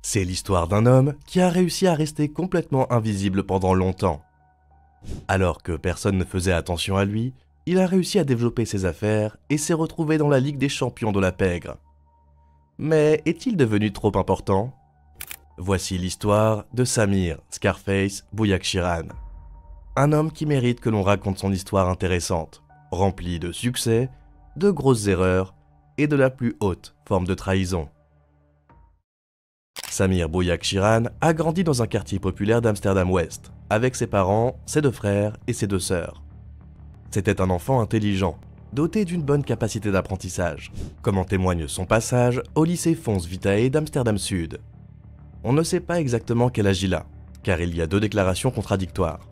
C'est l'histoire d'un homme qui a réussi à rester complètement invisible pendant longtemps. Alors que personne ne faisait attention à lui, il a réussi à développer ses affaires et s'est retrouvé dans la Ligue des champions de la pègre. Mais est-il devenu trop important? Voici l'histoire de Samir Scarface Bouyakshiran. Un homme qui mérite que l'on raconte son histoire intéressante, remplie de succès, de grosses erreurs et de la plus haute forme de trahison. Samir Bouyakshiran a grandi dans un quartier populaire d'Amsterdam-Ouest, avec ses parents, ses deux frères et ses deux sœurs. C'était un enfant intelligent, doté d'une bonne capacité d'apprentissage, comme en témoigne son passage au lycée Fons Vitae d'Amsterdam Sud. On ne sait pas exactement quel âge il a, car il y a deux déclarations contradictoires.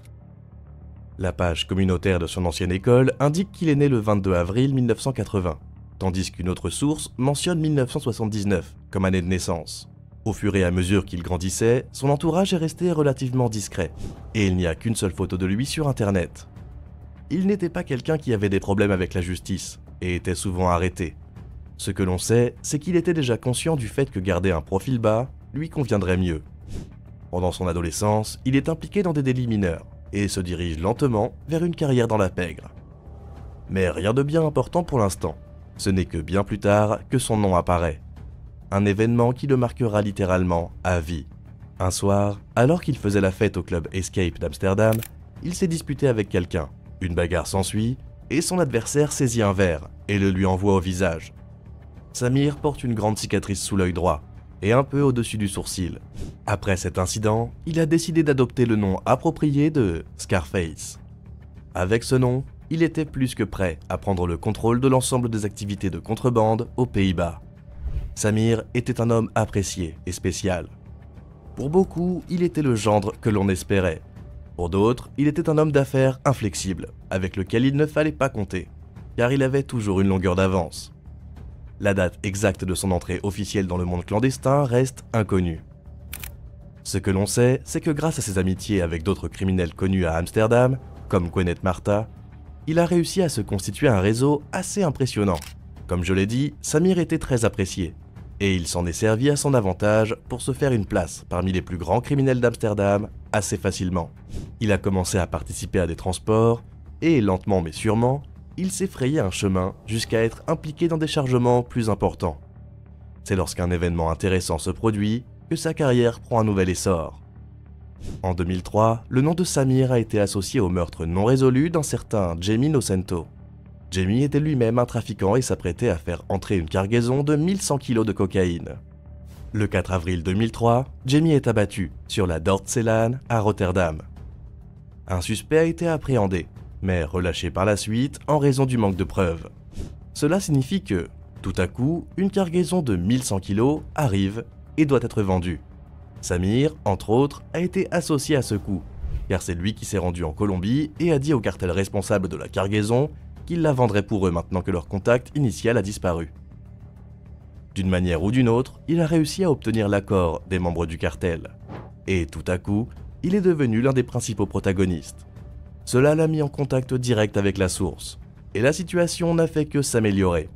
La page communautaire de son ancienne école indique qu'il est né le 22 avril 1980, tandis qu'une autre source mentionne 1979 comme année de naissance. Au fur et à mesure qu'il grandissait, son entourage est resté relativement discret, et il n'y a qu'une seule photo de lui sur internet. Il n'était pas quelqu'un qui avait des problèmes avec la justice, et était souvent arrêté. Ce que l'on sait, c'est qu'il était déjà conscient du fait que garder un profil bas lui conviendrait mieux. Pendant son adolescence, il est impliqué dans des délits mineurs, et se dirige lentement vers une carrière dans la pègre. Mais rien de bien important pour l'instant, ce n'est que bien plus tard que son nom apparaît. Un événement qui le marquera littéralement à vie. Un soir, alors qu'il faisait la fête au club Escape d'Amsterdam, il s'est disputé avec quelqu'un. Une bagarre s'ensuit, et son adversaire saisit un verre et le lui envoie au visage. Samir porte une grande cicatrice sous l'œil droit, et un peu au-dessus du sourcil. Après cet incident, il a décidé d'adopter le nom approprié de Scarface. Avec ce nom, il était plus que prêt à prendre le contrôle de l'ensemble des activités de contrebande aux Pays-Bas. Samir était un homme apprécié et spécial. Pour beaucoup, il était le gendre que l'on espérait. Pour d'autres, il était un homme d'affaires inflexible, avec lequel il ne fallait pas compter, car il avait toujours une longueur d'avance. La date exacte de son entrée officielle dans le monde clandestin reste inconnue. Ce que l'on sait, c'est que grâce à ses amitiés avec d'autres criminels connus à Amsterdam, comme Quenette Marta, il a réussi à se constituer un réseau assez impressionnant. Comme je l'ai dit, Samir était très apprécié, et il s'en est servi à son avantage pour se faire une place parmi les plus grands criminels d'Amsterdam assez facilement. Il a commencé à participer à des transports, et lentement mais sûrement, il s'est frayé un chemin jusqu'à être impliqué dans des chargements plus importants. C'est lorsqu'un événement intéressant se produit que sa carrière prend un nouvel essor. En 2003, le nom de Samir a été associé au meurtre non résolu d'un certain Jamie Nocento. Jamie était lui-même un trafiquant et s'apprêtait à faire entrer une cargaison de 1100 kg de cocaïne. Le 4 avril 2003, Jamie est abattu sur la Dorpslaan à Rotterdam. Un suspect a été appréhendé, mais relâché par la suite en raison du manque de preuves. Cela signifie que, tout à coup, une cargaison de 1100 kg arrive et doit être vendue. Samir, entre autres, a été associé à ce coup, car c'est lui qui s'est rendu en Colombie et a dit au cartel responsable de la cargaison qu'il la vendrait pour eux maintenant que leur contact initial a disparu. D'une manière ou d'une autre, il a réussi à obtenir l'accord des membres du cartel. Et tout à coup, il est devenu l'un des principaux protagonistes. Cela l'a mis en contact direct avec la source, et la situation n'a fait que s'améliorer.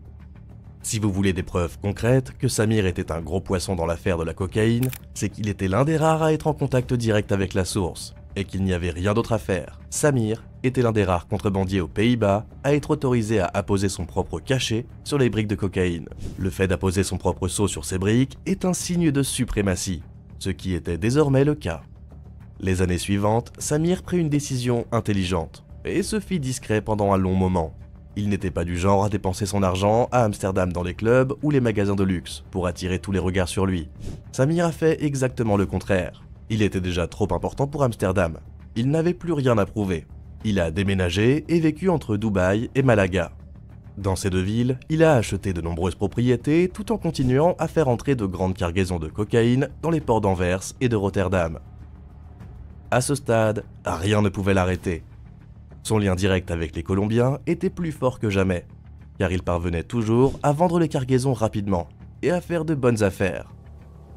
Si vous voulez des preuves concrètes que Samir était un gros poisson dans l'affaire de la cocaïne, c'est qu'il était l'un des rares à être en contact direct avec la source, et qu'il n'y avait rien d'autre à faire. Samir était l'un des rares contrebandiers aux Pays-Bas à être autorisé à apposer son propre cachet sur les briques de cocaïne. Le fait d'apposer son propre sceau sur ces briques est un signe de suprématie, ce qui était désormais le cas. Les années suivantes, Samir prit une décision intelligente et se fit discret pendant un long moment. Il n'était pas du genre à dépenser son argent à Amsterdam dans les clubs ou les magasins de luxe pour attirer tous les regards sur lui. Samir a fait exactement le contraire. Il était déjà trop important pour Amsterdam. Il n'avait plus rien à prouver. Il a déménagé et vécu entre Dubaï et Malaga. Dans ces deux villes, il a acheté de nombreuses propriétés tout en continuant à faire entrer de grandes cargaisons de cocaïne dans les ports d'Anvers et de Rotterdam. À ce stade, rien ne pouvait l'arrêter. Son lien direct avec les Colombiens était plus fort que jamais, car il parvenait toujours à vendre les cargaisons rapidement et à faire de bonnes affaires.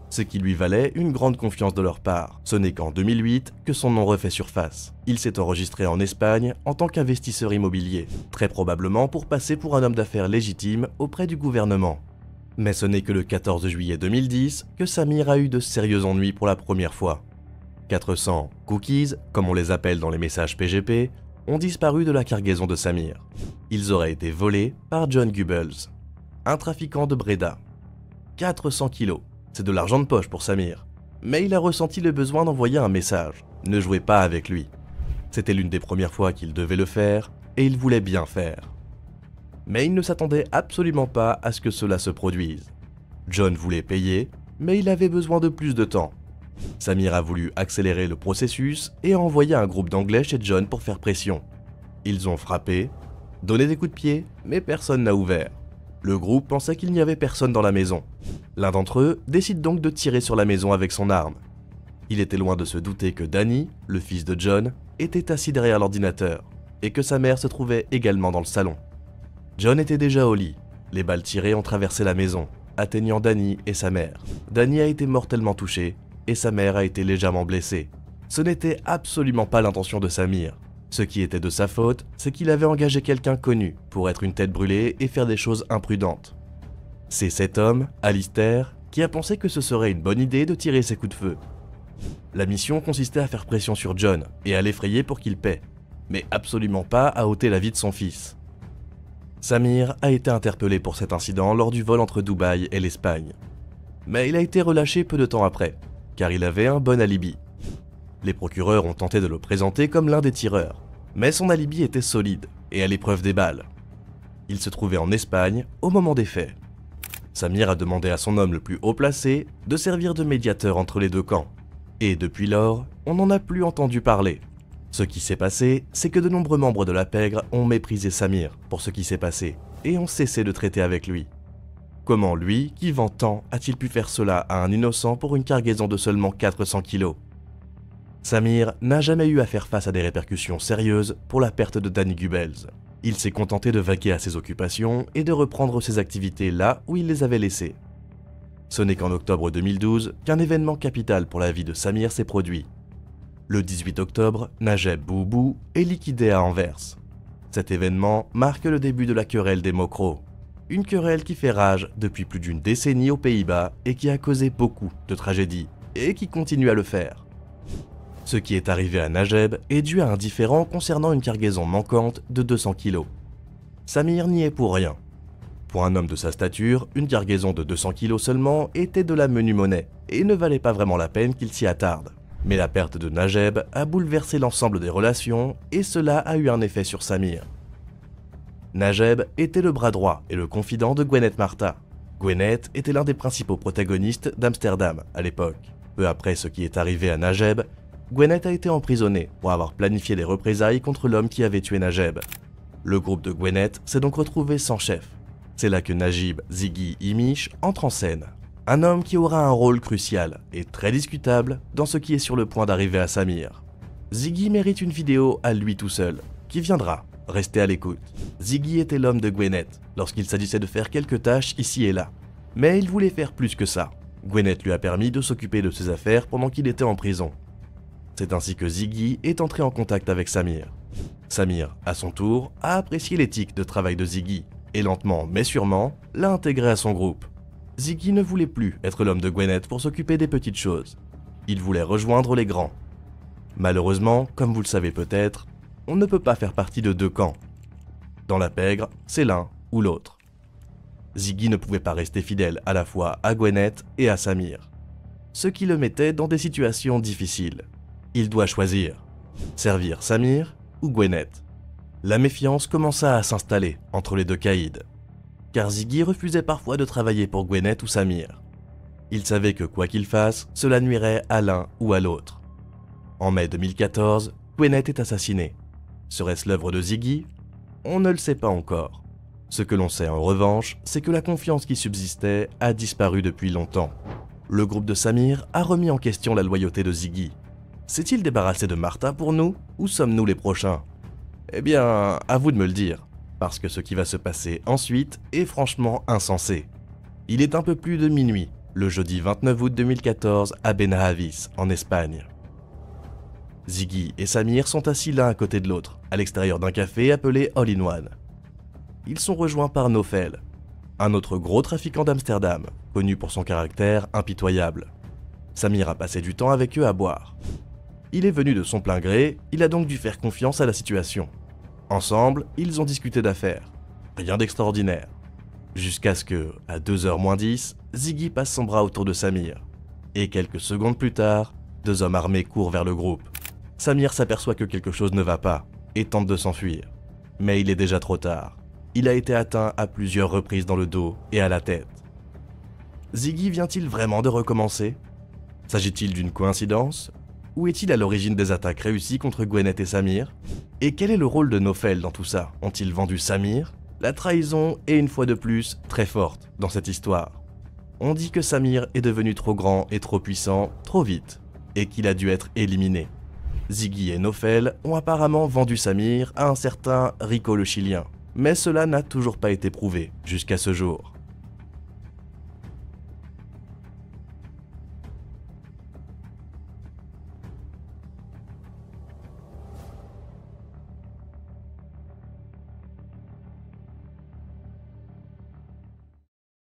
Ce qui lui valait une grande confiance de leur part. Ce n'est qu'en 2008 que son nom refait surface. Il s'est enregistré en Espagne en tant qu'investisseur immobilier, très probablement pour passer pour un homme d'affaires légitime auprès du gouvernement. Mais ce n'est que le 14 juillet 2010 que Samir a eu de sérieux ennuis pour la première fois. 400 cookies, comme on les appelle dans les messages PGP, ont disparu de la cargaison de Samir. Ils auraient été volés par John Goebbels, un trafiquant de Breda. 400 kilos, c'est de l'argent de poche pour Samir. Mais il a ressenti le besoin d'envoyer un message. Ne jouez pas avec lui. C'était l'une des premières fois qu'il devait le faire, et il voulait bien faire. Mais il ne s'attendait absolument pas à ce que cela se produise. John voulait payer, mais il avait besoin de plus de temps. Samir a voulu accélérer le processus et a envoyé un groupe d'anglais chez John pour faire pression. Ils ont frappé, donné des coups de pied, mais personne n'a ouvert. Le groupe pensait qu'il n'y avait personne dans la maison. L'un d'entre eux décide donc de tirer sur la maison avec son arme. Il était loin de se douter que Danny, le fils de John, était assis derrière l'ordinateur et que sa mère se trouvait également dans le salon. John était déjà au lit. Les balles tirées ont traversé la maison, atteignant Danny et sa mère. Danny a été mortellement touché et sa mère a été légèrement blessée. Ce n'était absolument pas l'intention de Samir. Ce qui était de sa faute, c'est qu'il avait engagé quelqu'un connu pour être une tête brûlée et faire des choses imprudentes. C'est cet homme, Alistair, qui a pensé que ce serait une bonne idée de tirer ses coups de feu. La mission consistait à faire pression sur John et à l'effrayer pour qu'il paie, mais absolument pas à ôter la vie de son fils. Samir a été interpellé pour cet incident lors du vol entre Dubaï et l'Espagne. Mais il a été relâché peu de temps après, car il avait un bon alibi. Les procureurs ont tenté de le présenter comme l'un des tireurs, mais son alibi était solide et à l'épreuve des balles. Il se trouvait en Espagne au moment des faits. Samir a demandé à son homme le plus haut placé de servir de médiateur entre les deux camps. Et depuis lors, on n'en a plus entendu parler. Ce qui s'est passé, c'est que de nombreux membres de la pègre ont méprisé Samir pour ce qui s'est passé et ont cessé de traiter avec lui. Comment lui, qui vend tant, a-t-il pu faire cela à un innocent pour une cargaison de seulement 400 kilos ? Samir n'a jamais eu à faire face à des répercussions sérieuses pour la perte de Danny Goebbels. Il s'est contenté de vaquer à ses occupations et de reprendre ses activités là où il les avait laissées. Ce n'est qu'en octobre 2012 qu'un événement capital pour la vie de Samir s'est produit. Le 18 octobre, Najeb Boubou est liquidé à Anvers. Cet événement marque le début de la querelle des Mokro. Une querelle qui fait rage depuis plus d'une décennie aux Pays-Bas et qui a causé beaucoup de tragédies, et qui continue à le faire. Ce qui est arrivé à Najeb est dû à un différend concernant une cargaison manquante de 200 kilos. Samir n'y est pour rien. Pour un homme de sa stature, une cargaison de 200 kilos seulement était de la menue monnaie et ne valait pas vraiment la peine qu'il s'y attarde. Mais la perte de Najeb a bouleversé l'ensemble des relations et cela a eu un effet sur Samir. Najeb était le bras droit et le confident de Gwenet Marta. Gwenet était l'un des principaux protagonistes d'Amsterdam à l'époque. Peu après ce qui est arrivé à Najeb, Gwenet a été emprisonné pour avoir planifié des représailles contre l'homme qui avait tué Najeb. Le groupe de Gwenet s'est donc retrouvé sans chef. C'est là que Najib Ziggy Imish entre en scène. Un homme qui aura un rôle crucial et très discutable dans ce qui est sur le point d'arriver à Samir. Ziggy mérite une vidéo à lui tout seul, qui viendra, restez à l'écoute. Ziggy était l'homme de Gwenet lorsqu'il s'agissait de faire quelques tâches ici et là. Mais il voulait faire plus que ça. Gwenet lui a permis de s'occuper de ses affaires pendant qu'il était en prison. C'est ainsi que Ziggy est entré en contact avec Samir. Samir, à son tour, a apprécié l'éthique de travail de Ziggy et lentement mais sûrement l'a intégré à son groupe. Ziggy ne voulait plus être l'homme de Gwenet pour s'occuper des petites choses. Il voulait rejoindre les grands. Malheureusement, comme vous le savez peut-être, on ne peut pas faire partie de deux camps. Dans la pègre, c'est l'un ou l'autre. Ziggy ne pouvait pas rester fidèle à la fois à Gwenet et à Samir, ce qui le mettait dans des situations difficiles. Il doit choisir, servir Samir ou Gwenet. La méfiance commença à s'installer entre les deux caïds, car Ziggy refusait parfois de travailler pour Gwenet ou Samir. Il savait que quoi qu'il fasse, cela nuirait à l'un ou à l'autre. En mai 2014, Gwenet est assassiné. Serait-ce l'œuvre de Ziggy ? On ne le sait pas encore. Ce que l'on sait en revanche, c'est que la confiance qui subsistait a disparu depuis longtemps. Le groupe de Samir a remis en question la loyauté de Ziggy. S'est-il débarrassé de Marta pour nous, ou sommes-nous les prochains ? Eh bien, à vous de me le dire, parce que ce qui va se passer ensuite est franchement insensé. Il est un peu plus de minuit, le jeudi 29 août 2014 à Benahavis, en Espagne. Ziggy et Samir sont assis l'un à côté de l'autre, à l'extérieur d'un café appelé All in One. Ils sont rejoints par Nofel. un autre gros trafiquant d'Amsterdam, connu pour son caractère impitoyable. Samir a passé du temps avec eux à boire. Il est venu de son plein gré, il a donc dû faire confiance à la situation. Ensemble, ils ont discuté d'affaires. Rien d'extraordinaire. Jusqu'à ce que, à 2h moins 10, Ziggy passe son bras autour de Samir. Et quelques secondes plus tard, 2 hommes armés courent vers le groupe. Samir s'aperçoit que quelque chose ne va pas et tente de s'enfuir. Mais il est déjà trop tard. Il a été atteint à plusieurs reprises dans le dos et à la tête. Ziggy vient-il vraiment de recommencer? S'agit-il d'une coïncidence? Ou est-il à l'origine des attaques réussies contre Gwenet et Samir? Et quel est le rôle de Nofel dans tout ça? Ont-ils vendu Samir? La trahison est une fois de plus très forte dans cette histoire. On dit que Samir est devenu trop grand et trop puissant trop vite, et qu'il a dû être éliminé. Ziggy et Nofel ont apparemment vendu Samir à un certain Rico le Chilien, mais cela n'a toujours pas été prouvé jusqu'à ce jour.